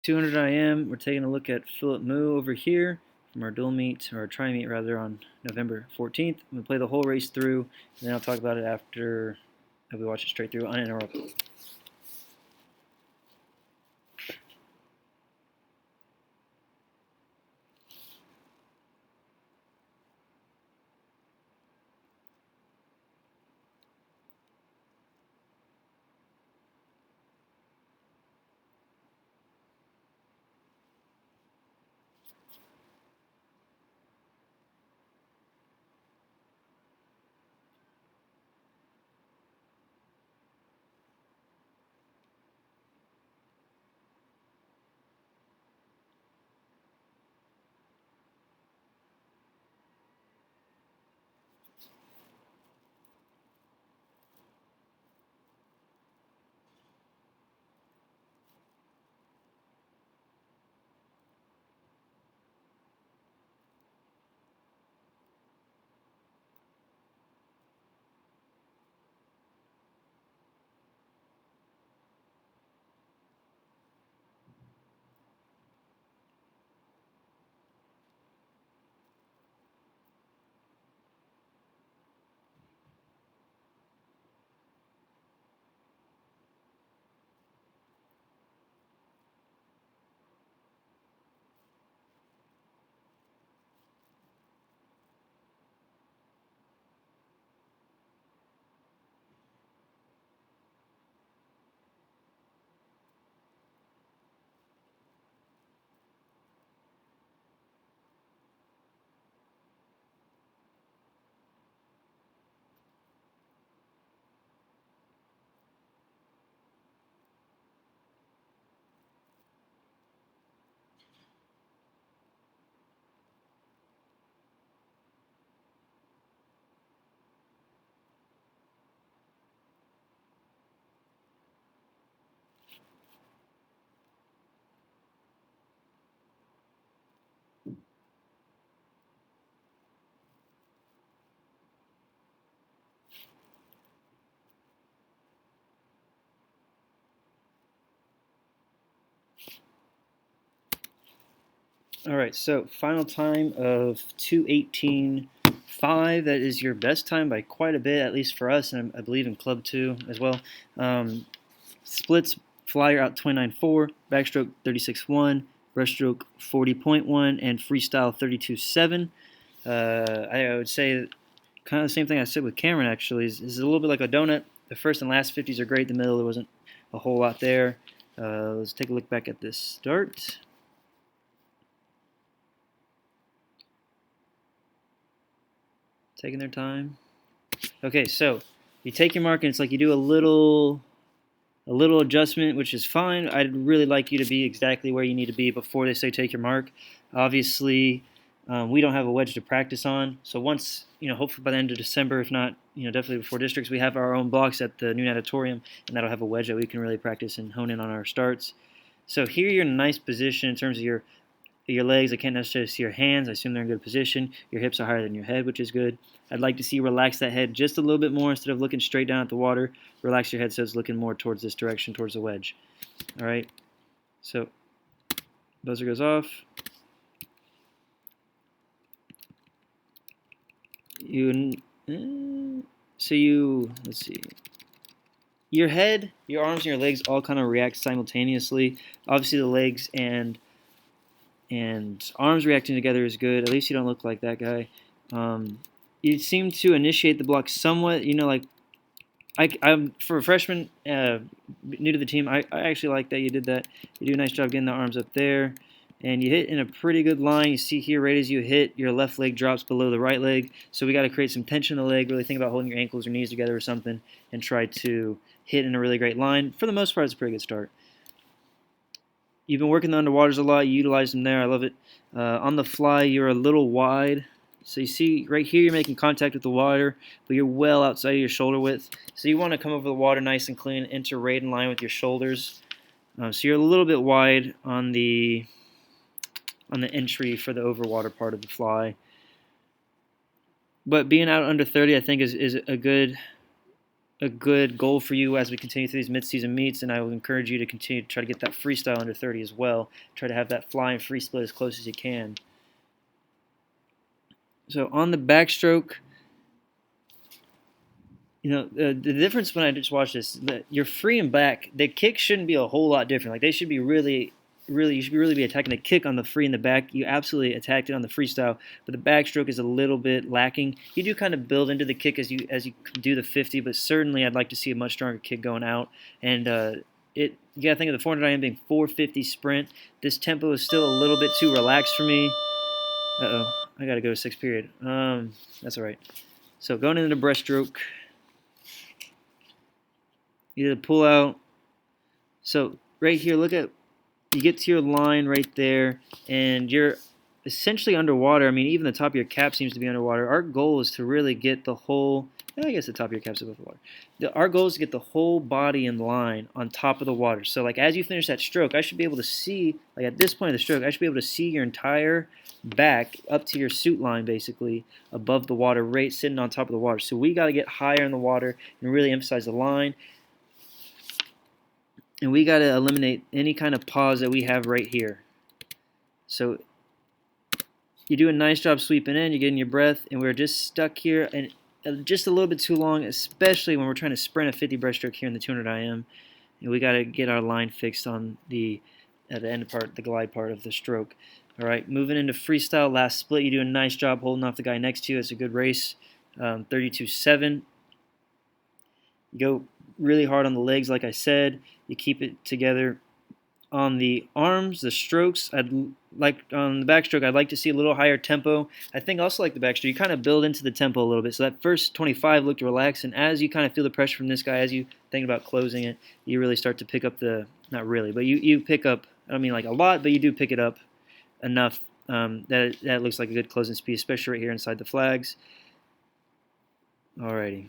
200 IM, we're taking a look at Philip Moo over here from our dual meet, or our tri-meet rather, on November 14th. I'm going to play the whole race through, and then I'll talk about it after we watch it straight through uninterrupted. Alright, so final time of 2:18.5. That is your best time by quite a bit, at least for us, and I believe in Club 2 as well. Splits, flyer out 29.4, backstroke 36.1, breaststroke 40.1, and freestyle 32.7. I would say kind of the same thing I said with Cameron, actually. Is a little bit like a donut. The first and last 50s are great. The middle, there wasn't a whole lot there. Let's take a look back at this start. Taking their time. Okay, so you take your mark and it's like you do a little adjustment, which is fine. I'd really like you to be exactly where you need to be before they say take your mark. Obviously, we don't have a wedge to practice on, so once, hopefully by the end of December, if not, definitely before districts, we have our own blocks at the new natatorium, and that'll have a wedge that we can really practice and hone in on our starts. So here you're in a nice position in terms of your legs. I can't necessarily see your hands. I assume they're in good position. Your hips are higher than your head, which is good. I'd like to see you relax that head just a little bit more instead of looking straight down at the water. Relax your head so it's looking more towards this direction, towards the wedge. All right. So buzzer goes off. Let's see. Your head, your arms, and your legs all kind of react simultaneously. Obviously, the legs and arms reacting together is good. At least you don't look like that guy. You seem to initiate the block somewhat. Like I'm for a freshman new to the team. I actually like that you did that. You do a nice job getting the arms up there, and you hit in a pretty good line. You see here, right as you hit, your left leg drops below the right leg. So we got to create some tension in the leg. Really think about holding your ankles or knees together or something, and try to hit in a really great line. For the most part, it's a pretty good start. You've been working the underwaters a lot. You utilize them there. I love it. On the fly, you're a little wide. So you see right here, you're making contact with the water, but you're well outside of your shoulder width. So you want to come over the water nice and clean, enter right in line with your shoulders. So you're a little bit wide on the entry for the overwater part of the fly. But being out under 30, I think, is a good a good goal for you as we continue through these mid-season meets, and I will encourage you to continue to try to get that freestyle under 30 as well. Try to have that flying free split as close as you can. So on the backstroke, the difference when I just watched this, that your free and back, the kick shouldn't be a whole lot different. Like they should be really, you should really be attacking the kick on the free and the back. You absolutely attacked it on the freestyle, but the backstroke is a little bit lacking. You do kind of build into the kick as you do the 50, but certainly I'd like to see a much stronger kick going out. And you gotta think of the 400 IM being 450 sprint. This tempo is still a little bit too relaxed for me. I gotta go to 6th period. That's all right. So going into the breaststroke. You did a pull out. So right here, look at, you get to your line right there, and you're essentially underwater. I mean, even the top of your cap seems to be underwater. Our goal is to really get the whole, I guess the top of your cap's above the water. Our goal is to get the whole body in line on top of the water. So like as you finish that stroke, I should be able to see, like at this point of the stroke, I should be able to see your entire back up to your suit line basically above the water, right sitting on top of the water. So we got to get higher in the water and really emphasize the line. And we got to eliminate any kind of pause that we have right here. So you do a nice job sweeping in, you're getting your breath, and we're just stuck here and just a little bit too long, especially when we're trying to sprint a 50 breaststroke here in the 200 IM. And we got to get our line fixed on the end part, the glide part of the stroke. All right, moving into freestyle, last split, you do a nice job holding off the guy next to you. It's a good race, 32.7. You go really hard on the legs, like I said. You keep it together on the arms, the strokes. I'd like on the backstroke, I'd like to see a little higher tempo. I think also like the backstroke, you kind of build into the tempo a little bit. So that first 25 looked relaxed, and as you kind of feel the pressure from this guy, as you think about closing it, you really start to pick up the, not really, but you pick up, I don't mean like a lot, but you do pick it up enough that looks like a good closing speed, especially right here inside the flags. Alrighty.